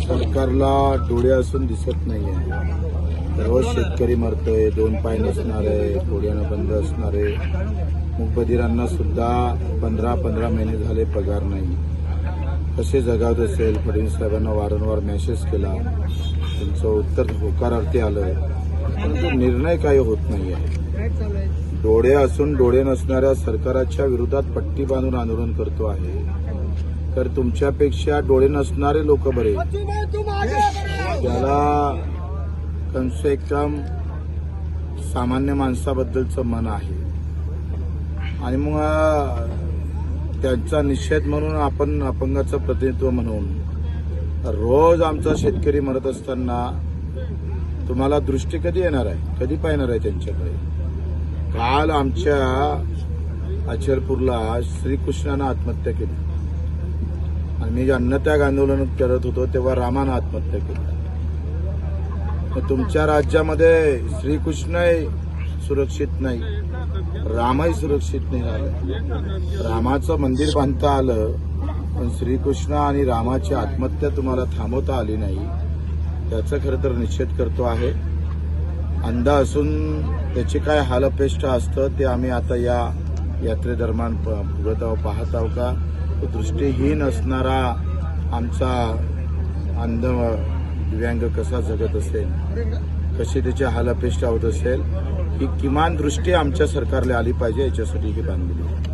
सरकारला डोळे असून दिसत नाहीये। रोज शेतकरी मरतोय, दोन पाय नसणारे, डोळ्यानं बंद असणारे, मूकबधिरांना सुद्धा 15 महिने झाले पगार नाही। कसे जगावत असेल? फडणवीस साहेबांना वारंवार मेसेज केला, त्यांचं उत्तर होकारार्थी आलं, परंतु निर्णय काही होत नाहीये। डोळे असून डोळे नसणाऱ्या सरकाराच्या विरोधात पट्टी बांधून आंदोलन करतो आहे, तर तुमच्यापेक्षा डोळे नसणारे लोक बरे, त्याला कम से कम सामान्य माणसाबद्दलचं मन आहे। आणि मग त्यांचा निषेध म्हणून आपण अपंगाचं प्रतिनिधित्व म्हणून रोज आमचा शेतकरी मरत असताना तुम्हाला दृष्टी कधी येणार आहे? कधी पाहणार आहे त्यांच्याकडे? काल आमच्या अचलपूरला श्रीकृष्णानं आत्महत्या केली आणि मी अन्नत्याग आंदोलन करत होतो तेव्हा रामानं आत्महत्या केली। तुमच्या राज्यामध्ये श्रीकृष्णही सुरक्षित नाही, रामही सुरक्षित नाही राहिलं। रामाचं मंदिर बांधता आलं, पण श्रीकृष्ण आणि रामाची आत्महत्या तुम्हाला थांबवता आली नाही। त्याचं खरं तर निषेध करतो आहे। अंध असून त्याची काय हालअपेष्टा असतं ते आम्ही आता या यात्रेदरम्यान भोगत आहोत, पाहत आहोत का दृष्टीहीन असणारा आमचा अंध दिव्यांग कसा जगत असेल, कशी त्याची हालअपेष्टा होत असेल, ही किमान दृष्टी आमच्या सरकारला आली पाहिजे, याच्यासाठी ही बांधलेली आहे।